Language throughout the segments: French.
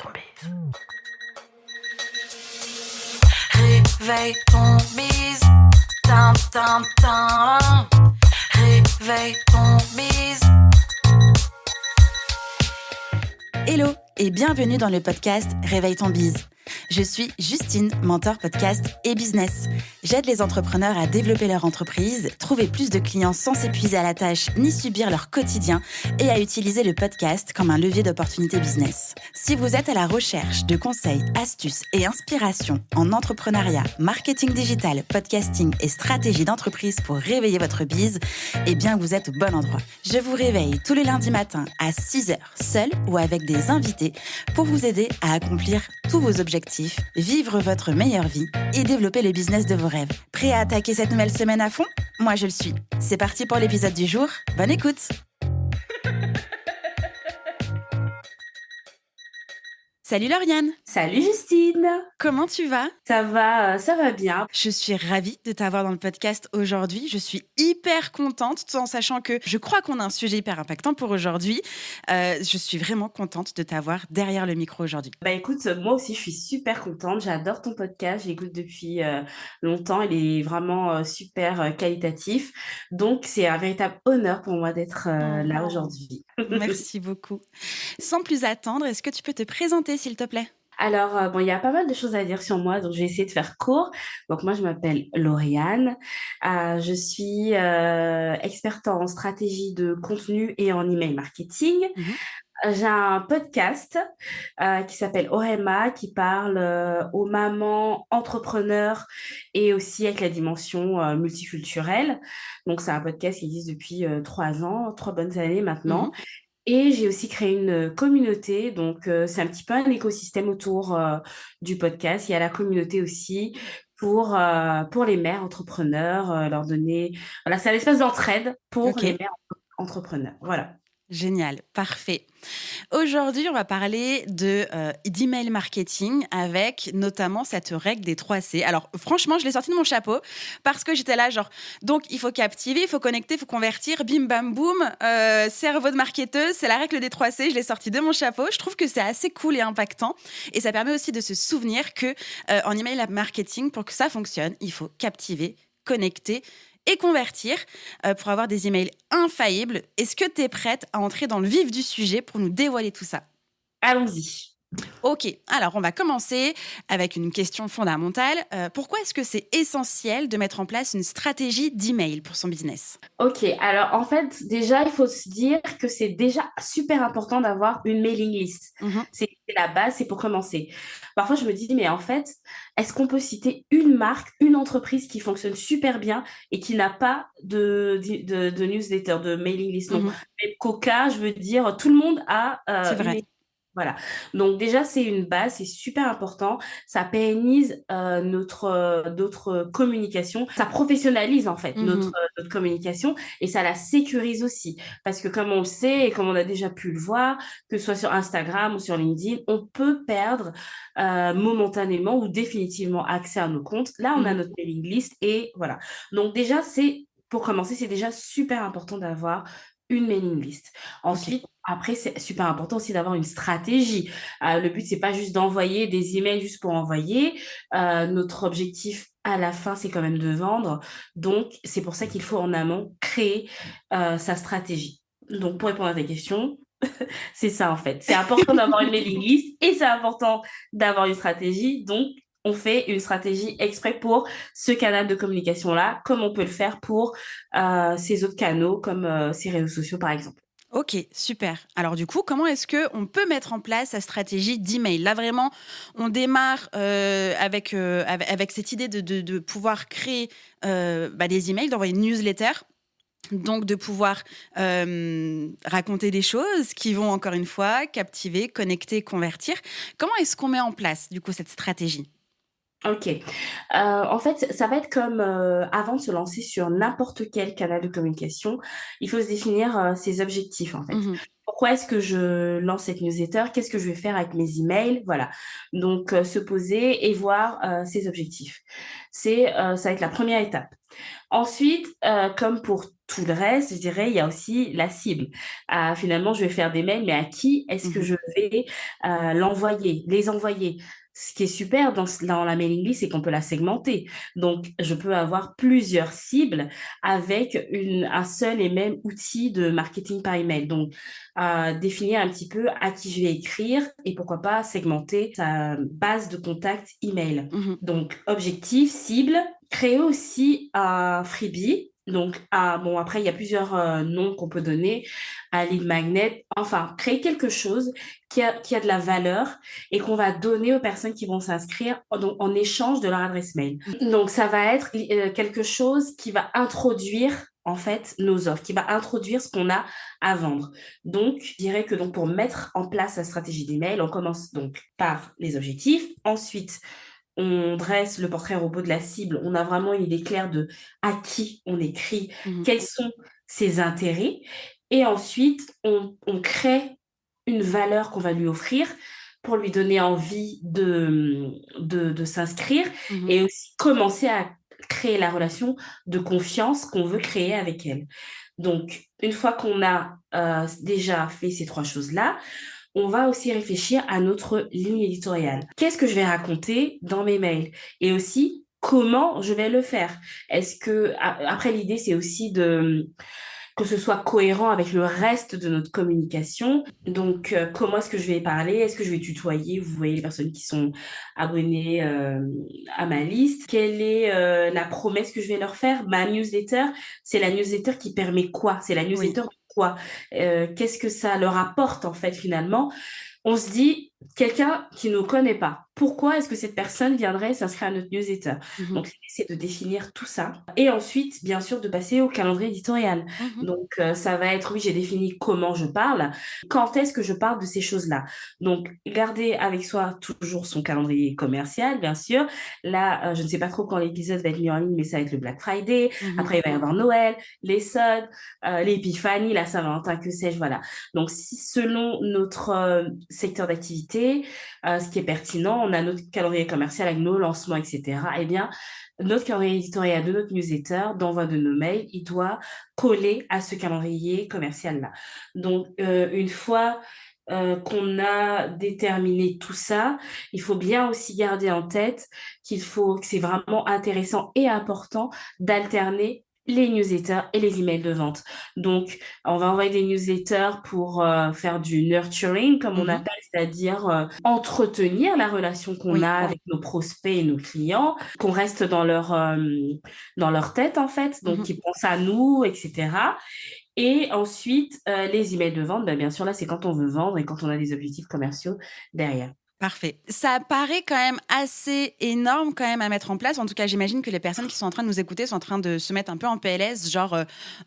ton bise. Réveille ton bise. Tin, tin, tin. Réveille ton bise. Hello et bienvenue dans le podcast Réveille ton bise. Je suis Justine, mentor podcast et business. J'aide les entrepreneurs à développer leur entreprise, trouver plus de clients sans s'épuiser à la tâche ni subir leur quotidien et à utiliser le podcast comme un levier d'opportunité business. Si vous êtes à la recherche de conseils, astuces et inspirations en entrepreneuriat, marketing digital, podcasting et stratégie d'entreprise pour réveiller votre bise, eh bien vous êtes au bon endroit. Je vous réveille tous les lundis matins à 6h, seul ou avec des invités pour vous aider à accomplir tous vos objectifs, vivre votre meilleure vie et développer le business de vos rêves. Prêt à attaquer cette nouvelle semaine à fond ? Moi, je le suis. C'est parti pour l'épisode du jour. Bonne écoute ! Salut Lauriane. Salut Justine. Comment tu vas ? Ça va bien. Je suis ravie de t'avoir dans le podcast aujourd'hui. Je suis hyper contente, tout en sachant que je crois qu'on a un sujet hyper impactant pour aujourd'hui. Je suis vraiment contente de t'avoir derrière le micro aujourd'hui. Bah écoute, moi aussi je suis super contente. J'adore ton podcast. J'écoute depuis longtemps. Il est vraiment super qualitatif. Donc c'est un véritable honneur pour moi d'être là aujourd'hui. Merci beaucoup. Sans plus attendre, est-ce que tu peux te présenter s'il te plaît ? Alors, bon, il y a pas mal de choses à dire sur moi, donc je vais essayer de faire court. Donc, moi, je m'appelle Lauriane. Je suis experte en stratégie de contenu et en email marketing. J'ai un podcast qui s'appelle OMA, qui parle aux mamans entrepreneurs et aussi avec la dimension multiculturelle. Donc, c'est un podcast qui existe depuis 3 ans, 3 bonnes années maintenant. Et j'ai aussi créé une communauté, donc c'est un petit peu un écosystème autour du podcast. Il y a la communauté aussi pour les mères entrepreneurs, leur donner... Voilà, c'est un espace d'entraide pour les mères entrepreneurs. Voilà. Génial, parfait. Aujourd'hui, on va parler d'email marketing avec notamment cette règle des 3C. Alors, franchement, je l'ai sorti de mon chapeau parce que j'étais là, donc il faut captiver, il faut connecter, il faut convertir, bim, bam, boum, cerveau de marketeuse, c'est la règle des 3C, je l'ai sorti de mon chapeau. Je trouve que c'est assez cool et impactant et ça permet aussi de se souvenir que en email marketing, pour que ça fonctionne, il faut captiver, connecter et convertir pour avoir des emails infaillibles. Est-ce que tu es prête à entrer dans le vif du sujet pour nous dévoiler tout ça ? Allons-y. Ok, alors on va commencer avec une question fondamentale. Pourquoi est-ce que c'est essentiel de mettre en place une stratégie d'email pour son business ? Ok, alors en fait, déjà, il faut se dire que c'est déjà super important d'avoir une mailing list. C'est la base, c'est pour commencer. Parfois, je me dis, mais en fait, est-ce qu'on peut citer une marque, une entreprise qui fonctionne super bien et qui n'a pas de newsletter, de mailing list? Non, mais Coca, je veux dire, tout le monde a C'est une vrai. mailing. Voilà. Donc déjà, c'est une base, c'est super important. Ça pérennise notre communication. Ça professionnalise en fait notre communication et ça la sécurise aussi. Parce que comme on le sait et comme on a déjà pu le voir, que ce soit sur Instagram ou sur LinkedIn, on peut perdre momentanément ou définitivement accès à nos comptes. Là, on a notre mailing list et voilà. Donc déjà, pour commencer, c'est déjà super important d'avoir une mailing list. Ensuite, après, c'est super important aussi d'avoir une stratégie. Le but, c'est pas juste d'envoyer des emails juste pour envoyer. Notre objectif à la fin, c'est quand même de vendre. Donc, c'est pour ça qu'il faut en amont créer sa stratégie. Donc, pour répondre à ta question, c'est ça en fait. C'est important d'avoir une mailing list et c'est important d'avoir une stratégie. Donc, on fait une stratégie exprès pour ce canal de communication-là, comme on peut le faire pour ces autres canaux, comme ces réseaux sociaux, par exemple. Ok, super. Alors du coup, comment est-ce qu'on peut mettre en place sa stratégie d'email ? Là, vraiment, on démarre avec cette idée de pouvoir créer des emails, d'envoyer une newsletter. Donc, de pouvoir raconter des choses qui vont, encore une fois, captiver, connecter, convertir. Comment est-ce qu'on met en place, du coup, cette stratégie ? Ok. En fait, ça va être comme avant de se lancer sur n'importe quel canal de communication, il faut se définir ses objectifs, en fait. pourquoi est-ce que je lance cette newsletter? Qu'est-ce que je vais faire avec mes emails? Voilà. Donc, se poser et voir ses objectifs. Ça va être la première étape. Ensuite, comme pour tout le reste, je dirais, il y a aussi la cible. Finalement, je vais faire des mails, mais à qui est-ce que Mhm. je vais les envoyer? Ce qui est super dans la mailing list, c'est qu'on peut la segmenter. Donc, je peux avoir plusieurs cibles avec un seul et même outil de marketing par email. Donc, définir un petit peu à qui je vais écrire et pourquoi pas segmenter sa base de contact email. Mhm. Donc, objectif, cible, créer aussi un freebie. Donc, bon, après, il y a plusieurs noms qu'on peut donner à lead magnet. Enfin, créer quelque chose qui a de la valeur et qu'on va donner aux personnes qui vont s'inscrire en échange de leur adresse mail. Donc, ça va être quelque chose qui va introduire en fait nos offres, qui va introduire ce qu'on a à vendre. Donc, je dirais que pour mettre en place la stratégie d'email, on commence donc par les objectifs. Ensuite, on dresse le portrait robot de la cible. On a vraiment une idée claire de à qui on écrit, Mhm. quels sont ses intérêts. Et ensuite, on crée une valeur qu'on va lui offrir pour lui donner envie de s'inscrire Mhm. et aussi commencer à créer la relation de confiance qu'on veut créer avec elle. Donc, une fois qu'on a déjà fait ces trois choses-là, on va aussi réfléchir à notre ligne éditoriale. Qu'est-ce que je vais raconter dans mes mails? Et aussi, comment je vais le faire? Après, l'idée, c'est aussi que ce soit cohérent avec le reste de notre communication. Donc, comment est-ce que je vais parler? Est-ce que je vais tutoyer? Vous voyez les personnes qui sont abonnées à ma liste. Quelle est la promesse que je vais leur faire? Ma newsletter, c'est la newsletter qui permet quoi? C'est la Oui. newsletter de quoi? Qu'est-ce que ça leur apporte en fait finalement? On se dit, quelqu'un qui ne nous connaît pas, pourquoi est-ce que cette personne viendrait s'inscrire à notre newsletter? Mhm. Donc, l'idée, c'est de définir tout ça. Et ensuite, bien sûr, de passer au calendrier éditorial. Mhm. Donc, ça va être, oui, j'ai défini comment je parle, quand est-ce que je parle de ces choses-là. Donc, garder avec soi toujours son calendrier commercial, bien sûr. Là, je ne sais pas trop quand l'épisode va être mis en ligne, mais ça va être le Black Friday. Mhm. Après, il va y avoir Noël, les soldes, l'Épiphanie, la Saint-Valentin, que sais-je, voilà. Donc, si selon notre secteur d'activité, ce qui est pertinent, on a notre calendrier commercial avec nos lancements, etc. Eh bien, notre calendrier éditorial de notre newsletter, d'envoi de nos mails, il doit coller à ce calendrier commercial-là. Donc, une fois qu'on a déterminé tout ça, il faut bien aussi garder en tête que c'est vraiment intéressant et important d'alterner les newsletters et les emails de vente. Donc, on va envoyer des newsletters pour faire du nurturing, comme on Mhm. appelle, c'est-à-dire entretenir la relation qu'on a Oui. avec nos prospects et nos clients, qu'on reste dans leur tête, en fait, donc Mhm. qu'ils pensent à nous, etc. Et ensuite, les emails de vente, bien sûr, là, c'est quand on veut vendre et quand on a des objectifs commerciaux derrière. Parfait. Ça paraît quand même assez énorme quand même à mettre en place. En tout cas, j'imagine que les personnes qui sont en train de nous écouter sont en train de se mettre un peu en PLS, genre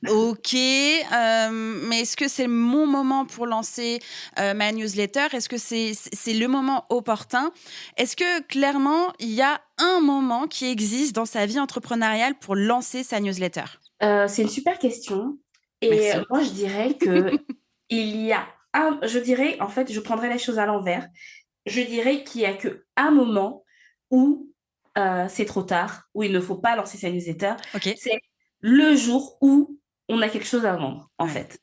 OK, mais est-ce que c'est mon moment pour lancer ma newsletter? Est-ce que c'est le moment opportun? Est-ce que clairement, il y a un moment qui existe dans sa vie entrepreneuriale pour lancer sa newsletter? C'est une super question. Et Merci. moi, je dirais que je dirais, en fait, je prendrais les choses à l'envers. Je dirais qu'il y a que un moment où c'est trop tard, où il ne faut pas lancer sa newsletter. OK. C'est le jour où on a quelque chose à vendre, en Ouais. fait.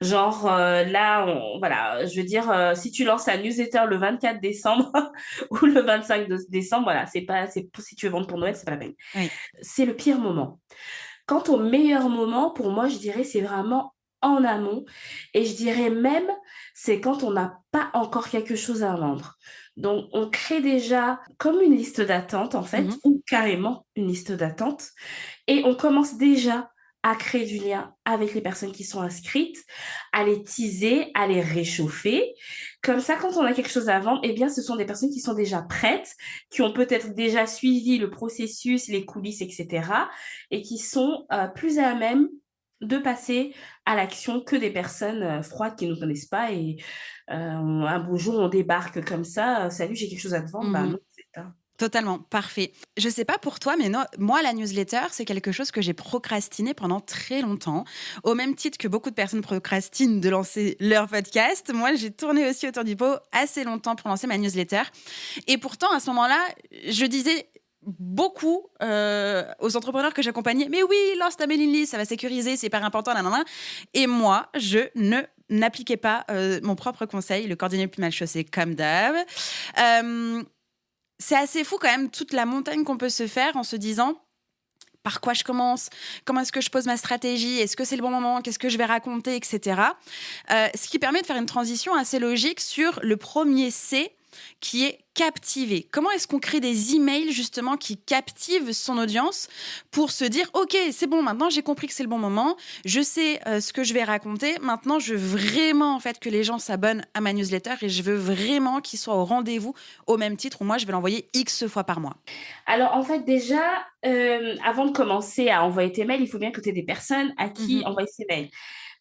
Genre là, voilà, je veux dire, si tu lances ta newsletter le 24 décembre ou le 25 décembre, voilà, si tu veux vendre pour Noël, c'est pas la peine. Oui. C'est le pire moment. Quant au meilleur moment, pour moi, je dirais, c'est vraiment en amont. Et je dirais même, c'est quand on n'a pas encore quelque chose à vendre. Donc, on crée déjà comme une liste d'attente, en fait, Mhm. ou carrément une liste d'attente. Et on commence déjà à créer du lien avec les personnes qui sont inscrites, à les teaser, à les réchauffer. Comme ça, quand on a quelque chose à vendre, eh bien, ce sont des personnes qui sont déjà prêtes, qui ont peut-être déjà suivi le processus, les coulisses, etc. et qui sont plus à même de passer à l'action que des personnes froides qui ne nous connaissent pas et un beau jour on débarque comme ça, salut, j'ai quelque chose à te vendre, bah Mhm. non, c'est ça. Totalement, parfait. Je sais pas pour toi, mais moi, la newsletter, c'est quelque chose que j'ai procrastiné pendant très longtemps. Au même titre que beaucoup de personnes procrastinent de lancer leur podcast, moi, j'ai tourné aussi autour du pot assez longtemps pour lancer ma newsletter. Et pourtant, à ce moment-là, je disais beaucoup aux entrepreneurs que j'accompagnais, mais oui, lance ta mailing list, ça va sécuriser, c'est hyper important, nanana. Et moi, je ne n'appliquais pas mon propre conseil, le cordonnier le plus mal chaussé, comme d'hab. Euh, c'est assez fou quand même toute la montagne qu'on peut se faire en se disant par quoi je commence, comment est-ce que je pose ma stratégie, est-ce que c'est le bon moment, qu'est-ce que je vais raconter, etc. Ce qui permet de faire une transition assez logique sur le premier C qui est captiver. Comment est-ce qu'on crée des emails justement qui captivent son audience pour se dire ok, c'est bon, maintenant j'ai compris que c'est le bon moment, je sais ce que je vais raconter, maintenant je veux vraiment en fait que les gens s'abonnent à ma newsletter et je veux vraiment qu'ils soient au rendez-vous au même titre où moi je vais l'envoyer X fois par mois. Alors, en fait, déjà, avant de commencer à envoyer tes mails, il faut bien que tu aies des personnes à qui Mhm. envoyer ces mails.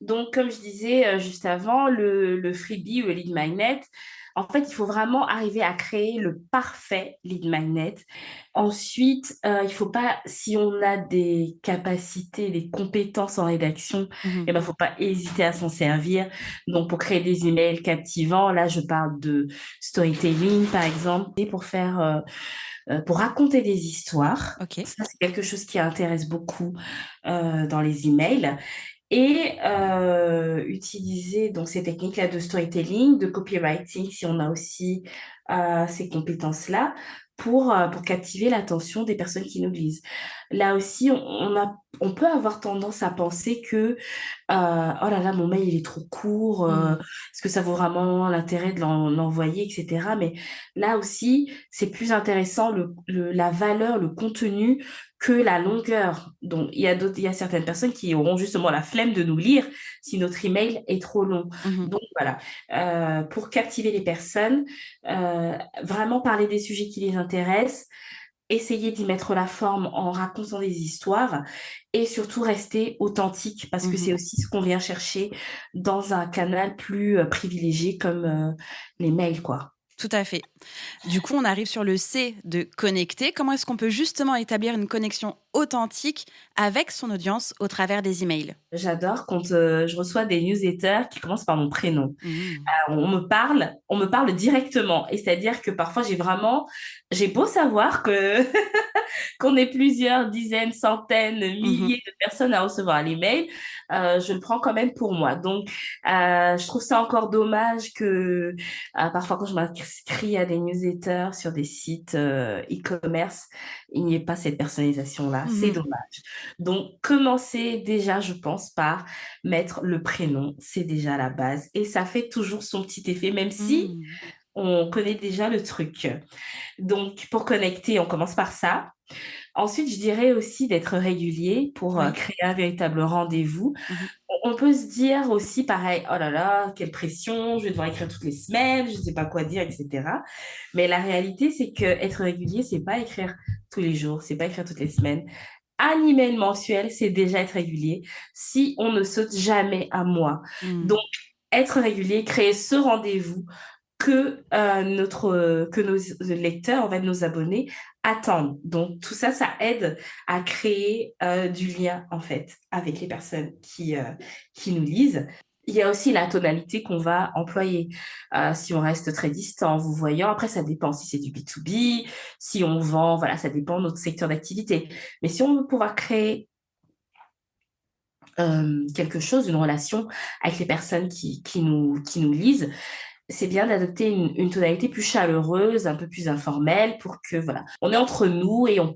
Donc, comme je disais juste avant, le freebie ou le lead magnet, en fait, il faut vraiment arriver à créer le parfait lead magnet. Ensuite, il ne faut pas, si on a des capacités, des compétences en rédaction, Mhm. il ne faut pas hésiter à s'en servir. Donc, pour créer des emails captivants, là, je parle de storytelling, par exemple, et pour raconter des histoires. Ok. Ça, c'est quelque chose qui intéresse beaucoup dans les emails. Et utiliser donc ces techniques-là de storytelling, de copywriting, si on a aussi ces compétences-là, pour captiver l'attention des personnes qui nous lisent. Là aussi, on peut avoir tendance à penser que oh là là, mon mail il est trop court, Mhm. est-ce que ça vaut vraiment l'intérêt de l'envoyer, etc. Mais là aussi, c'est plus intéressant la valeur, le contenu que la longueur. Donc, il y a certaines personnes qui auront justement la flemme de nous lire si notre email est trop long. Mhm. Donc, voilà. Pour captiver les personnes, vraiment parler des sujets qui les intéressent, essayer d'y mettre la forme en racontant des histoires et surtout rester authentique parce que Mhm. c'est aussi ce qu'on vient chercher dans un canal plus privilégié comme les mails, quoi. Tout à fait. Du coup, on arrive sur le C de connecter. Comment est-ce qu'on peut justement établir une connexion authentique avec son audience au travers des emails? J'adore quand je reçois des newsletters qui commencent par mon prénom. Mhm. On me parle directement. Et c'est-à-dire que parfois, j'ai beau savoir que qu'on est plusieurs dizaines, centaines, Mhm. milliers de personnes à recevoir l'email, je le prends quand même pour moi. Donc, je trouve ça encore dommage que parfois quand je m'inscris à des newsletters sur des sites e-commerce, il n'y ait pas cette personnalisation-là. C'est Mhm. dommage. Donc, commencer déjà, je pense, par mettre le prénom. C'est déjà la base. Et ça fait toujours son petit effet, même si Mhm. on connaît déjà le truc. Donc, pour connecter, on commence par ça. Ensuite, je dirais aussi d'être régulier pour Oui. créer un véritable rendez-vous. Mhm. On peut se dire aussi pareil, oh là là, quelle pression, je vais devoir écrire toutes les semaines, je ne sais pas quoi dire, etc. Mais la réalité, c'est que être régulier, c'est pas écrire tous les jours, c'est pas écrire toutes les semaines. Un email mensuel, c'est déjà être régulier si on ne saute jamais un mois. Donc, Mhm. être régulier, créer ce rendez-vous que nos lecteurs, en fait, nos abonnés attendent. Donc, tout ça, ça aide à créer du lien, en fait, avec les personnes qui nous lisent. Il y a aussi la tonalité qu'on va employer. Si on reste très distant, vous voyant, après, ça dépend si c'est du B2B, si on vend, voilà, ça dépend de notre secteur d'activité. Mais si on veut pouvoir créer quelque chose, une relation avec les personnes qui nous lisent, c'est bien d'adopter une tonalité plus chaleureuse, un peu plus informelle pour que, voilà, on est entre nous et vous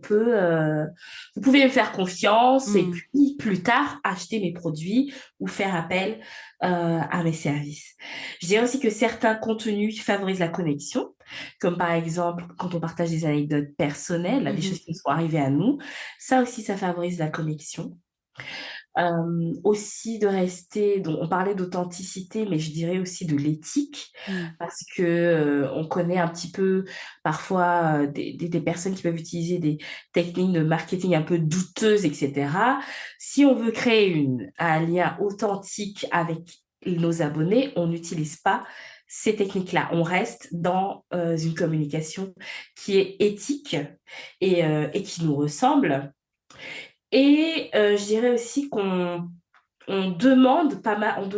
pouvez me faire confiance et Mhm. puis plus tard acheter mes produits ou faire appel à mes services. Je dirais aussi que certains contenus favorisent la connexion, comme par exemple quand on partage des anecdotes personnelles, des Mhm. choses qui nous sont arrivées à nous. Ça aussi, ça favorise la connexion. Aussi de rester, donc on parlait d'authenticité, mais je dirais aussi de l'éthique, Mhm. parce que on connaît un petit peu parfois des personnes qui peuvent utiliser des techniques de marketing un peu douteuses, etc. Si on veut créer un lien authentique avec nos abonnés, on n'utilise pas ces techniques-là. On reste dans une communication qui est éthique et qui nous ressemble. Et je dirais aussi on demande pas mal,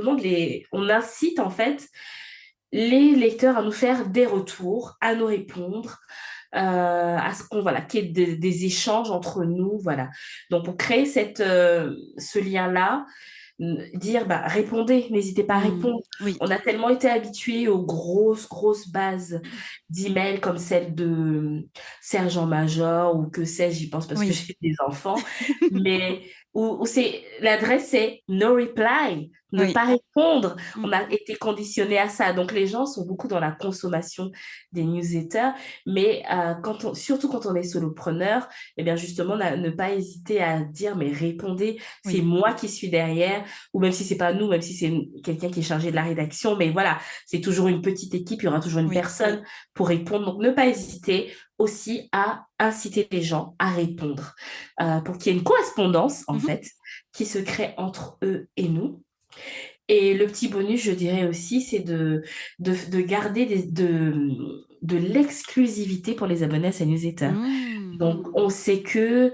on incite en fait les lecteurs à nous faire des retours, à nous répondre, à ce qu'on voilà, qu'il y ait des échanges entre nous, voilà. Donc pour créer ce lien-là, dire bah, répondez, n'hésitez pas à répondre. Oui. On a tellement été habitués aux grosses bases d'emails comme celle de Sergent-Major ou que sais-je, j'y pense parce que Oui. j'ai des enfants, mais où l'adresse c'est no reply, ne Oui. pas répondre. Mm. On a été conditionné à ça. Donc les gens sont beaucoup dans la consommation des newsletters, mais surtout quand on est solopreneur, eh bien justement ne pas hésiter à dire mais répondez, c'est Oui. moi qui suis derrière, ou même si c'est pas nous, même si c'est quelqu'un qui est chargé de la rédaction, mais voilà, c'est toujours une petite équipe, il y aura toujours une Oui. personne pour répondre. Donc ne pas hésiter aussi à inciter les gens à répondre pour qu'il y ait une correspondance en Mhm. fait qui se crée entre eux et nous. Et le petit bonus, je dirais aussi, c'est de garder de l'exclusivité pour les abonnés à sa newsletter. Mm. Donc, on sait que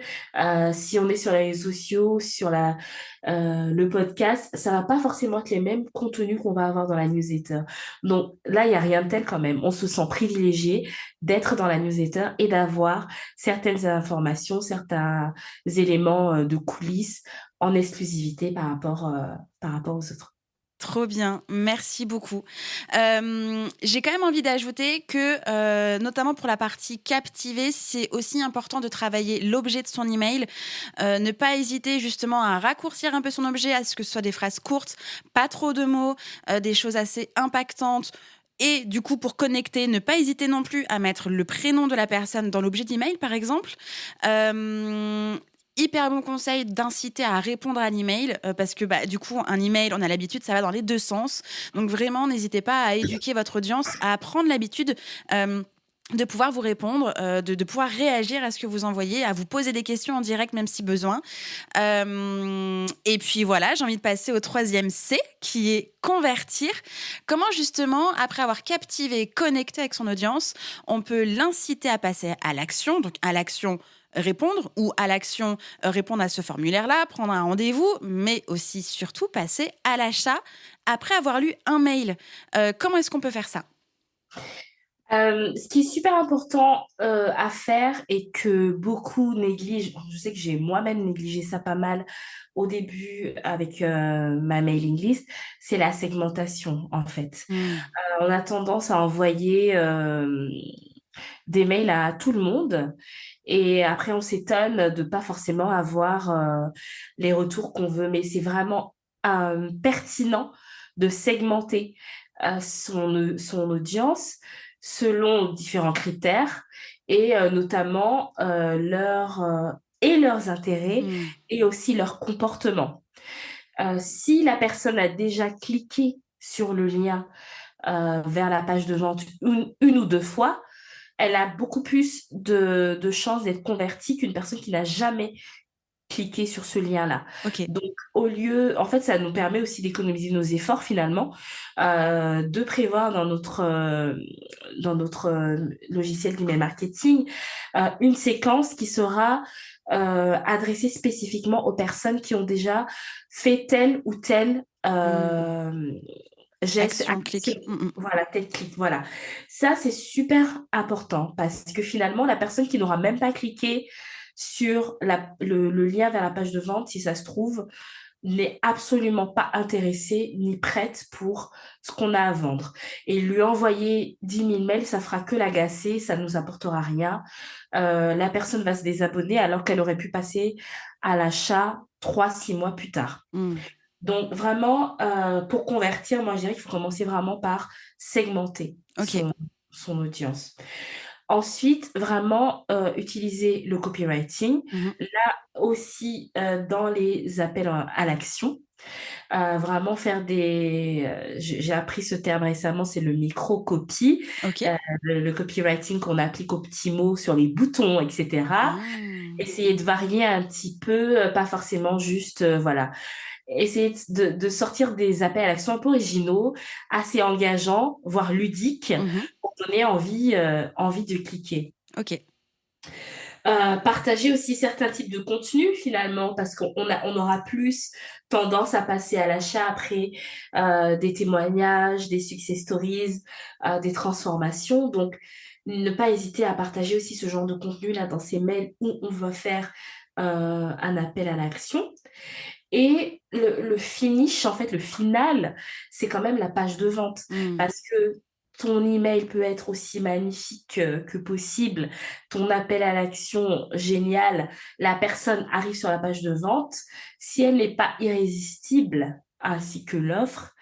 si on est sur les réseaux sociaux, sur le podcast, ça va pas forcément être les mêmes contenus qu'on va avoir dans la newsletter. Donc là, il n'y a rien de tel quand même. On se sent privilégié d'être dans la newsletter et d'avoir certaines informations, certains éléments de coulisses en exclusivité par rapport aux autres. Trop bien, merci beaucoup. J'ai quand même envie d'ajouter que, notamment pour la partie captiver, c'est aussi important de travailler l'objet de son email. Ne pas hésiter justement à raccourcir un peu son objet, à ce que ce soit des phrases courtes, pas trop de mots, des choses assez impactantes. Et du coup, pour connecter, ne pas hésiter non plus à mettre le prénom de la personne dans l'objet d'email, par exemple. Hyper bon conseil d'inciter à répondre à l'email parce que du coup, un email, on a l'habitude, ça va dans les deux sens. Donc vraiment, n'hésitez pas à éduquer votre audience, à apprendre l'habitude de pouvoir vous répondre, de pouvoir réagir à ce que vous envoyez, à vous poser des questions en direct, même si besoin. Et puis voilà, j'ai envie de passer au troisième C, qui est convertir. Comment justement, après avoir captivé, connecté avec son audience, on peut l'inciter à passer à l'action, donc à l'action répondre ou à l'action répondre à ce formulaire-là, prendre un rendez-vous, mais aussi surtout passer à l'achat après avoir lu un mail. Comment est-ce qu'on peut faire ça ? Ce qui est super important à faire et que beaucoup négligent, je sais que j'ai moi-même négligé ça pas mal au début avec ma mailing list, c'est la segmentation en fait. On a tendance à envoyer des mails à tout le monde et après on s'étonne de pas forcément avoir les retours qu'on veut, mais c'est vraiment pertinent de segmenter son audience selon différents critères et notamment leurs intérêts et aussi leur comportement. Si la personne a déjà cliqué sur le lien vers la page de vente une ou deux fois, elle a beaucoup plus de chances d'être convertie qu'une personne qui n'a jamais cliquer sur ce lien-là. Ok. Donc, en fait, ça nous permet aussi d'économiser nos efforts finalement, de prévoir dans notre logiciel d'email marketing une séquence qui sera adressée spécifiquement aux personnes qui ont déjà fait tel ou tel geste, Action, clic. voilà, tel clic, voilà. Ça, c'est super important parce que finalement, la personne qui n'aura même pas cliqué sur le lien vers la page de vente, si ça se trouve, n'est absolument pas intéressée ni prête pour ce qu'on a à vendre. Et lui envoyer 10 000 mails, ça fera que l'agacer, ça ne nous apportera rien. La personne va se désabonner alors qu'elle aurait pu passer à l'achat 3-6 mois plus tard. Donc vraiment, pour convertir, moi je dirais qu'il faut commencer vraiment par segmenter son audience. Ensuite, vraiment utiliser le copywriting. Là aussi, dans les appels à l'action, vraiment faire j'ai appris ce terme récemment, c'est le micro-copy, le copywriting qu'on applique aux petits mots sur les boutons, etc. Essayer de varier un petit peu, pas forcément juste, voilà. essayer de sortir des appels à l'action un peu originaux, assez engageants, voire ludiques, Mhm. pour donner envie de cliquer. Ok. Partager aussi certains types de contenus finalement, parce on aura plus tendance à passer à l'achat après des témoignages, des success stories, des transformations. Donc, ne pas hésiter à partager aussi ce genre de contenu là dans ces mails où on va faire un appel à l'action. Et le finish, en fait, le final, c'est quand même la page de vente. Mm. Parce que ton email peut être aussi magnifique que possible, ton appel à l'action génial, la personne arrive sur la page de vente. Si elle n'est pas irrésistible, ainsi que l'offre,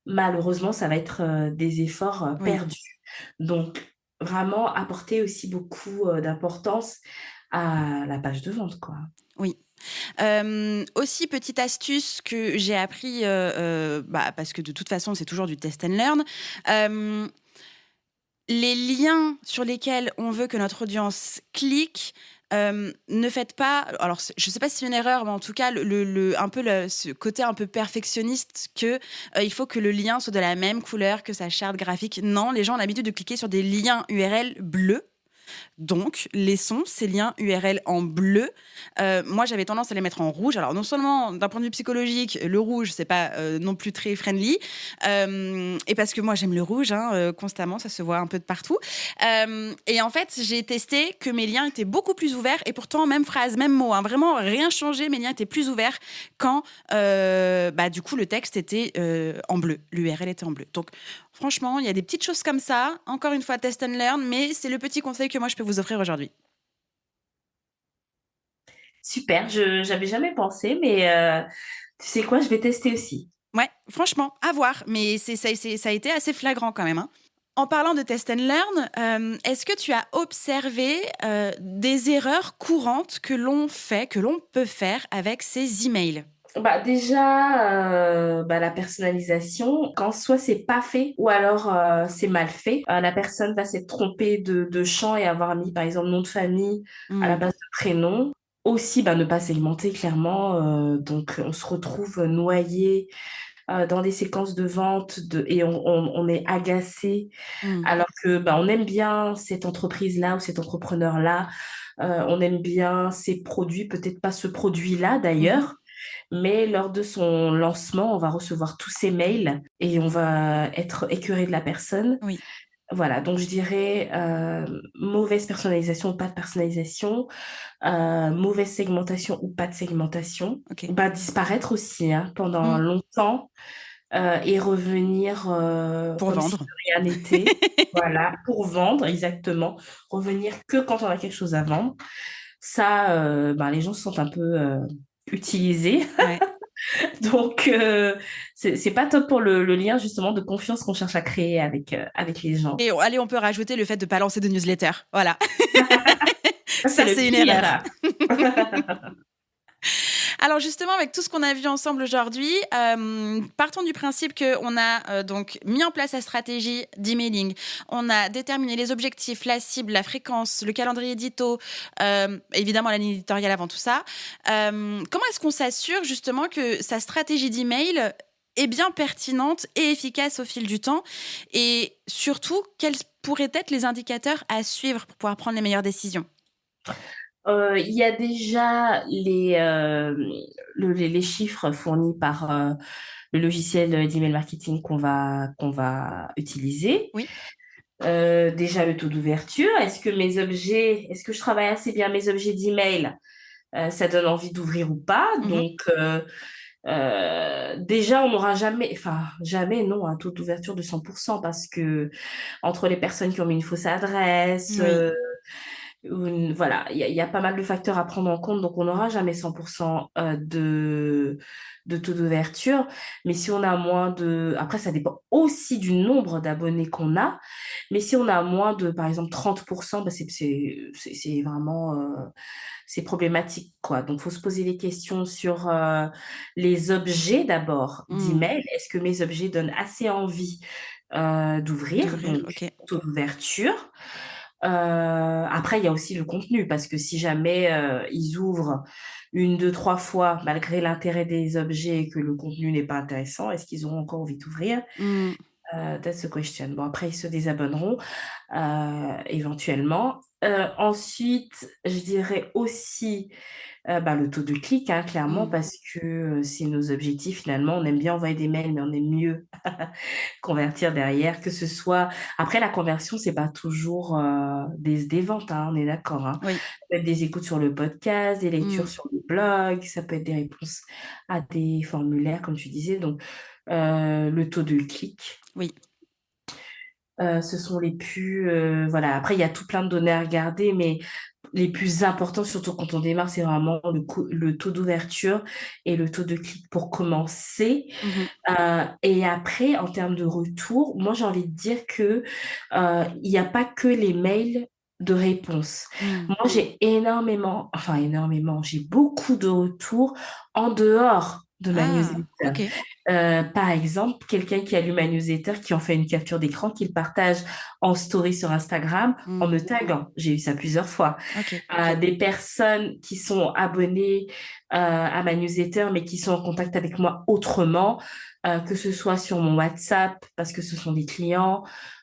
malheureusement, ça va être des efforts Oui. perdus. Donc, vraiment apporter aussi beaucoup d'importance à la page de vente, quoi. Oui. Aussi, petite astuce que j'ai appris, parce que de toute façon, c'est toujours du test and learn. Euh, les liens sur lesquels on veut que notre audience clique, ne faites pas. Alors, je ne sais pas si c'est une erreur, mais en tout cas, ce côté un peu perfectionniste que il faut que le lien soit de la même couleur que sa charte graphique. Non, les gens ont l'habitude de cliquer sur des liens URL bleus. Donc, laissons ces liens URL en bleu. Moi, j'avais tendance à les mettre en rouge. Alors, non seulement d'un point de vue psychologique, le rouge, c'est pas non plus très friendly. Et parce que moi, j'aime le rouge, constamment, ça se voit un peu de partout. Et en fait, j'ai testé que mes liens étaient beaucoup plus ouverts. Et pourtant, même phrase, même mot, vraiment rien changé. Mes liens étaient plus ouverts quand, du coup, le texte était en bleu. L'URL était en bleu. Donc, franchement, il y a des petites choses comme ça. Encore une fois, test and learn, mais c'est le petit conseil que moi, je peux vous offrir aujourd'hui. Super, je j'avais jamais pensé, mais tu sais quoi, je vais tester aussi. Ouais, franchement, à voir, mais ça a été assez flagrant quand même, hein. En parlant de test and learn, est-ce que tu as observé des erreurs courantes que l'on fait, que l'on peut faire avec ces emails? Bah déjà, la personnalisation, quand soit c'est pas fait ou alors c'est mal fait, la personne va s'être trompée de champ et avoir mis par exemple nom de famille à la Hmm. place de prénom. Aussi, ne pas segmenter clairement, donc on se retrouve noyé dans des séquences de vente et on est agacé Hmm. alors que on aime bien cette entreprise-là ou cet entrepreneur-là, on aime bien ses produits, peut-être pas ce produit-là Mhm. d'ailleurs, mais lors de son lancement, on va recevoir tous ces mails et on va être écœuré de la personne. Oui, Voilà, donc je dirais mauvaise personnalisation ou pas de personnalisation, mauvaise segmentation ou pas de segmentation. ok. Disparaître aussi pendant Hmm. longtemps et revenir Pour comme si vendre. de rien n'était. Voilà, pour vendre, exactement. Revenir que quand on a quelque chose à vendre. Ça, les gens se sentent un peu utilisés. Ouais. Donc, c'est pas top pour le lien justement de confiance qu'on cherche à créer avec les gens. Et allez, on peut rajouter le fait de ne pas lancer de newsletter. Voilà. Ça, c'est Ça, le c'est une erreur. pire. Alors justement, avec tout ce qu'on a vu ensemble aujourd'hui, partons du principe qu'on a donc mis en place la stratégie d'emailing, on a déterminé les objectifs, la cible, la fréquence, le calendrier édito, évidemment la ligne éditoriale avant tout ça. Comment est-ce qu'on s'assure justement que sa stratégie d'email est bien pertinente et efficace au fil du temps? Et surtout, quels pourraient être les indicateurs à suivre pour pouvoir prendre les meilleures décisions? Il y a déjà les chiffres fournis par le logiciel d'email marketing qu'on va utiliser. Oui. Déjà le taux d'ouverture. Est-ce que je travaille assez bien mes objets d'email? Ça donne envie d'ouvrir ou pas. Mhm. Donc, déjà, on n'aura jamais, enfin, jamais, non, un taux d'ouverture de 100% parce que entre les personnes qui ont mis une fausse adresse, Oui. voilà, il y a pas mal de facteurs à prendre en compte, donc on n'aura jamais 100% de taux d'ouverture. Mais si on a moins de... Après, ça dépend aussi du nombre d'abonnés qu'on a, mais si on a moins de, par exemple, 30%, c'est vraiment... c'est problématique, quoi. Donc, il faut se poser des questions sur les objets d'abord Hmm. d'email. Est-ce que mes objets donnent assez envie d'ouvrir? D'ouvrir, Donc, ok. taux d'ouverture. Après, il y a aussi le contenu, parce que si jamais ils ouvrent une, deux, trois fois, malgré l'intérêt des objets et que le contenu n'est pas intéressant, est-ce qu'ils auront encore envie d'ouvrir? Mmh. That's the question. Bon, après, ils se désabonneront éventuellement. Ensuite, je dirais aussi le taux de clic, hein, clairement, Mmh. parce que c'est nos objectifs finalement. On aime bien envoyer des mails, mais on aime mieux convertir derrière, que ce soit... Après, la conversion, c'est pas toujours des ventes, hein, on est d'accord, hein. Oui. Ça peut être des écoutes sur le podcast, des lectures Mmh. sur le blog, ça peut être des réponses à des formulaires, comme tu disais. Donc, le taux de clic. Oui. Ce sont les plus... voilà. Après, il y a tout plein de données à regarder, mais les plus importants, surtout quand on démarre, c'est vraiment le taux d'ouverture et le taux de clic pour commencer. Mmh. Et après, en termes de retour, moi, j'ai envie de dire que il n'y a pas que les mails de réponse. Mmh. Moi, j'ai beaucoup de retours en dehors de ma Ah! newsletter. OK. Par exemple, quelqu'un qui a lu ma newsletter, qui en fait une capture d'écran, qui le partage en story sur Instagram en Mmh. me taguant. J'ai eu ça plusieurs fois. OK. Des personnes qui sont abonnées à ma newsletter, mais qui sont en contact avec moi autrement, que ce soit sur mon WhatsApp, parce que ce sont des clients,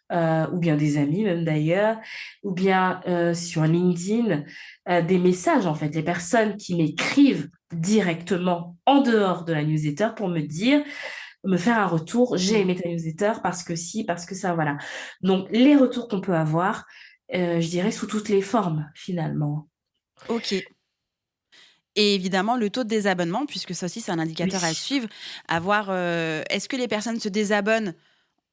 ou bien des amis même d'ailleurs, ou bien sur LinkedIn, des messages en fait, les personnes qui m'écrivent directement en dehors de la newsletter pour me faire un retour, j'ai Mmh. aimé ta newsletter parce que si, parce que ça, voilà. Donc les retours qu'on peut avoir, je dirais sous toutes les formes finalement. OK. Et évidemment, le taux de désabonnement, puisque ça aussi, c'est un Oui. indicateur à suivre, à voir, est-ce que les personnes se désabonnent,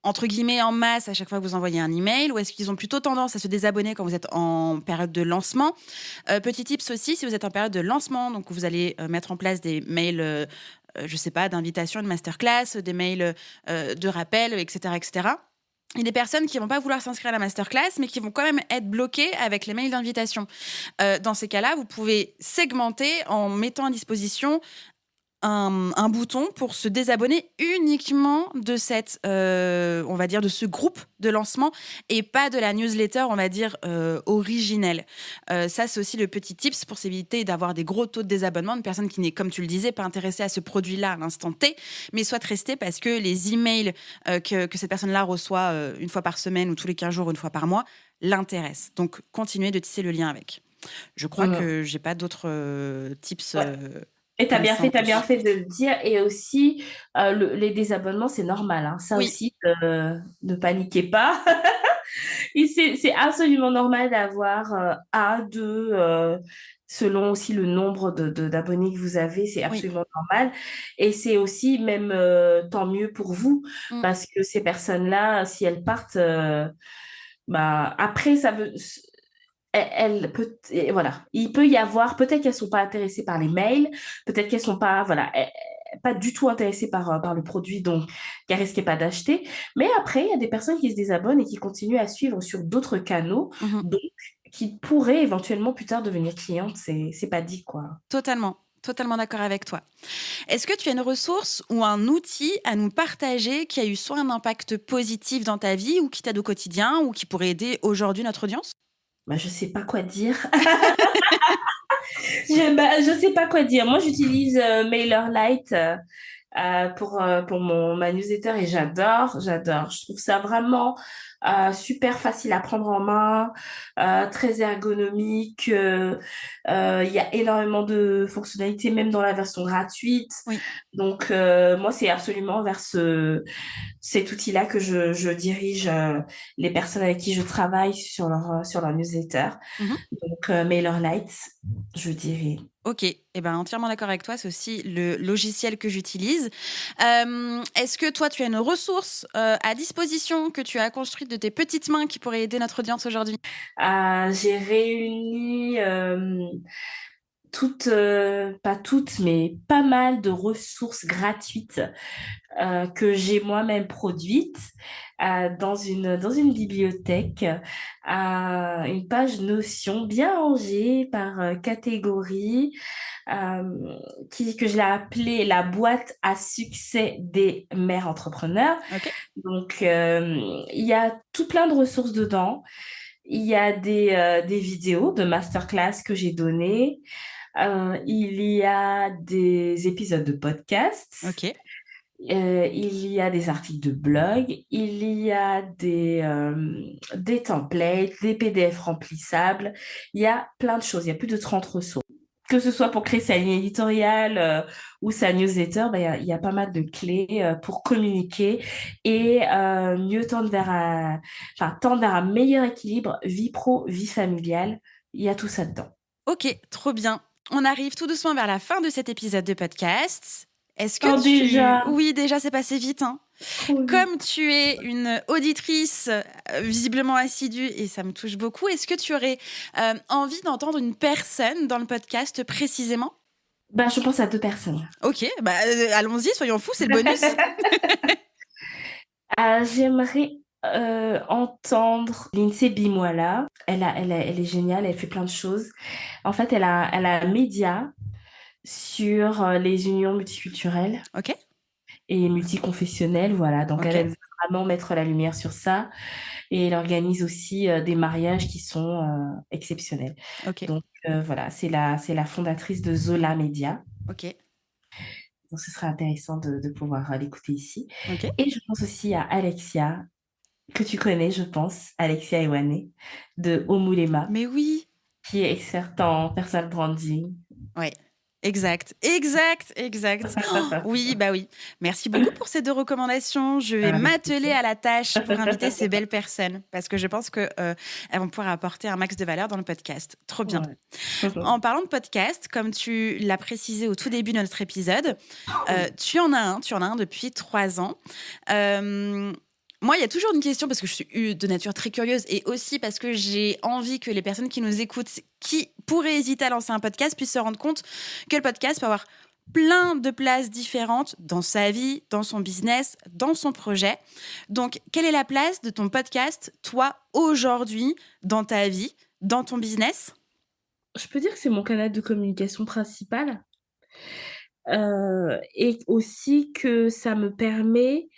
entre guillemets, «en masse» à chaque fois que vous envoyez un email, ou est-ce qu'ils ont plutôt tendance à se désabonner quand vous êtes en période de lancement? Petit tips aussi, si vous êtes en période de lancement, donc vous allez, mettre en place des mails, je sais pas, d'invitation, de masterclass, des mails, de rappel, et cetera, et cetera. Il y a des personnes qui vont pas vouloir s'inscrire à la masterclass, mais qui vont quand même être bloquées avec les mails d'invitation. Dans ces cas-là, vous pouvez segmenter en mettant à disposition un bouton pour se désabonner uniquement de cette, on va dire, de ce groupe de lancement, et pas de la newsletter, on va dire, originelle. Ça, c'est aussi le petit tips pour s'éviter d'avoir des gros taux de désabonnement de personnes qui n'est, comme tu le disais, pas intéressées à ce produit-là à l'instant T, mais souhaitent rester parce que les emails que cette personne-là reçoit une fois par semaine ou tous les 15 jours, une fois par mois, l'intéressent. Donc, continuez de tisser le lien avec. Je crois Mhm. que j'ai pas d'autres tips Ouais. Et intéressants en t'as bien plus. fait de le dire. Et aussi, les désabonnements, c'est normal, hein. Ça Oui. aussi, ne paniquez pas. Et c'est absolument normal d'avoir un, deux, selon aussi le nombre d'abonnés que vous avez, c'est Oui. absolument normal. Et c'est aussi même tant mieux pour vous, Mmh. parce que ces personnes-là, si elles partent, après, ça veut... et voilà, il peut y avoir, peut-être qu'elles sont pas intéressées par les mails, peut-être qu'elles sont pas, voilà, pas du tout intéressées par le produit, donc qu'elles risquent pas d'acheter. Mais après, il y a des personnes qui se désabonnent et qui continuent à suivre sur d'autres canaux, Mmh. donc qui pourraient éventuellement plus tard devenir clientes. C'est pas dit, quoi. Totalement, totalement d'accord avec toi. Est-ce que tu as une ressource ou un outil à nous partager qui a eu soit un impact positif dans ta vie ou qui t'aide au quotidien ou qui pourrait aider aujourd'hui notre audience? Je sais pas quoi dire. Je sais pas quoi dire. Moi, j'utilise MailerLite pour ma newsletter et j'adore, j'adore. Je trouve ça vraiment super facile à prendre en main, très ergonomique. Il y a énormément de fonctionnalités, même dans la version gratuite. Oui. Donc, moi, c'est absolument vers cet outil-là que je dirige les personnes avec qui je travaille sur leur newsletter. Mmh. Donc, MailerLite, je dirais. OK, et ben, entièrement d'accord avec toi, c'est aussi le logiciel que j'utilise. Est-ce que toi, tu as une ressource, à disposition que tu as construite de tes petites mains qui pourrait aider notre audience aujourd'hui? J'ai réuni pas toutes, mais pas mal de ressources gratuites que j'ai moi-même produites dans une bibliothèque, une page Notion bien rangée par catégorie, que je l'ai appelée la boîte à succès des mères entrepreneurs. OK. Donc, il y a tout plein de ressources dedans. Il y a des vidéos de masterclass que j'ai données. Il y a des épisodes de podcast. Ok. Il y a des articles de blog. Il y a des templates, des PDF remplissables. Il y a plein de choses. Il y a plus de 30 ressources. Que ce soit pour créer sa ligne éditoriale ou sa newsletter, il y a pas mal de clés pour communiquer et tendre vers un meilleur équilibre vie pro, vie familiale. Il y a tout ça dedans. Ok, trop bien. On arrive tout doucement vers la fin de cet épisode de podcast. Est-ce que Oh, déjà. Oui, déjà, c'est passé vite, hein. Comme tu es une auditrice visiblement assidue, et ça me touche beaucoup, est-ce que tu aurais envie d'entendre une personne dans le podcast précisément ? Je pense à 2 personnes. Ok, allons-y, soyons fous, c'est le bonus. J'aimerais entendre Lindsay Bimoila. Elle est géniale, elle fait plein de choses. En fait, elle a un média sur les unions multiculturelles. Ok. Et multiconfessionnelle, voilà. Donc, Okay. elle veut vraiment mettre la lumière sur ça. Et elle organise aussi des mariages qui sont exceptionnels. Ok. Donc, voilà, c'est la fondatrice de Zola Media. Ok. Donc, ce serait intéressant de pouvoir l'écouter ici. Ok. Et je pense aussi à Alexia, que tu connais, je pense, Alexia Ewane, de Omulema. Mais oui. Qui est experte en personal branding. Ouais. Exact. Oui, oui. Merci beaucoup pour ces 2 recommandations. Je vais m'atteler à la tâche pour inviter ces belles personnes parce que je pense qu'elles vont pouvoir apporter un max de valeur dans le podcast. Trop bien. Ouais. En parlant de podcast, comme tu l'as précisé au tout début de notre épisode, tu en as un depuis 3 ans. Moi, il y a toujours une question parce que je suis de nature très curieuse et aussi parce que j'ai envie que les personnes qui nous écoutent, qui pourraient hésiter à lancer un podcast, puissent se rendre compte que le podcast peut avoir plein de places différentes dans sa vie, dans son business, dans son projet. Donc, quelle est la place de ton podcast, toi, aujourd'hui, dans ta vie, dans ton business ? Je peux dire que c'est mon canal de communication principal. Et aussi que ça me permet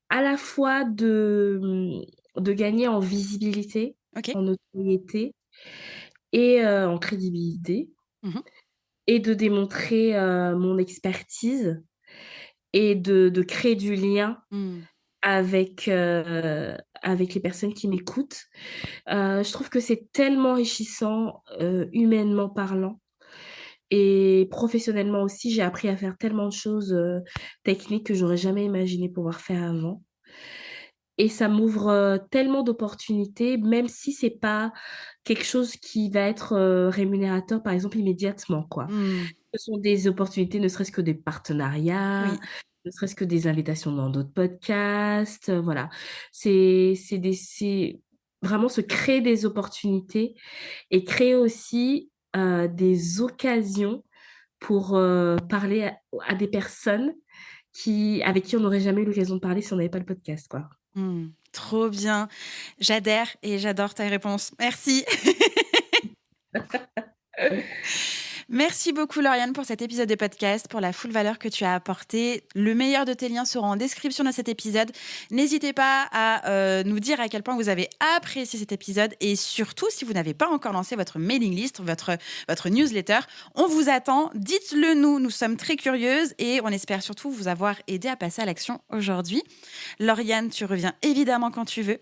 à la fois de gagner en visibilité, okay. en notoriété et en crédibilité. Mmh. Et de démontrer mon expertise et de créer du lien avec les personnes qui m'écoutent. Je trouve que c'est tellement enrichissant, humainement parlant et professionnellement aussi. J'ai appris à faire tellement de choses techniques que j'aurais jamais imaginé pouvoir faire avant. Et ça m'ouvre tellement d'opportunités, même si c'est pas quelque chose qui va être rémunérateur, par exemple, immédiatement, quoi. Ce sont des opportunités, ne serait-ce que des partenariats, ne serait-ce que des invitations dans d'autres podcasts, voilà. C'est vraiment se créer des opportunités et créer aussi des occasions pour parler à des personnes avec qui on n'aurait jamais eu l'occasion de parler si on n'avait pas le podcast, quoi. Trop bien. J'adhère et j'adore ta réponse. Merci. Merci beaucoup, Lauriane, pour cet épisode de podcast, pour la full valeur que tu as apportée. Le meilleur de tes liens sera en description de cet épisode. N'hésitez pas à nous dire à quel point vous avez apprécié cet épisode et surtout, si vous n'avez pas encore lancé votre mailing list, votre newsletter, on vous attend. Dites-le nous, nous sommes très curieuses et on espère surtout vous avoir aidé à passer à l'action aujourd'hui. Lauriane, tu reviens évidemment quand tu veux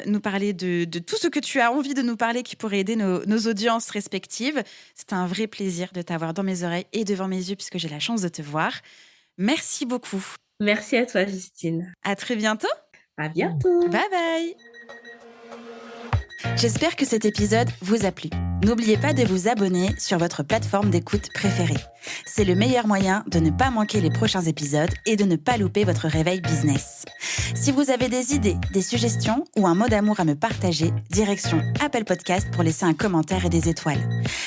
nous parler de tout ce que tu as envie de nous parler qui pourrait aider nos audiences respectives. C'est un vrai plaisir de t'avoir dans mes oreilles et devant mes yeux puisque j'ai la chance de te voir. Merci beaucoup. Merci à toi, Justine. À très bientôt. À bientôt. Bye bye. J'espère que cet épisode vous a plu. N'oubliez pas de vous abonner sur votre plateforme d'écoute préférée. C'est le meilleur moyen de ne pas manquer les prochains épisodes et de ne pas louper votre réveil business. Si vous avez des idées, des suggestions ou un mot d'amour à me partager, direction Apple Podcast pour laisser un commentaire et des étoiles.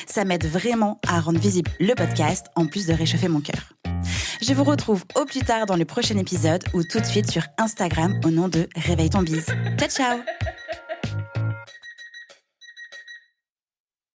Ça m'aide vraiment à rendre visible le podcast en plus de réchauffer mon cœur. Je vous retrouve au plus tard dans le prochain épisode ou tout de suite sur Instagram au nom de Réveille ton bise. Ciao, ciao!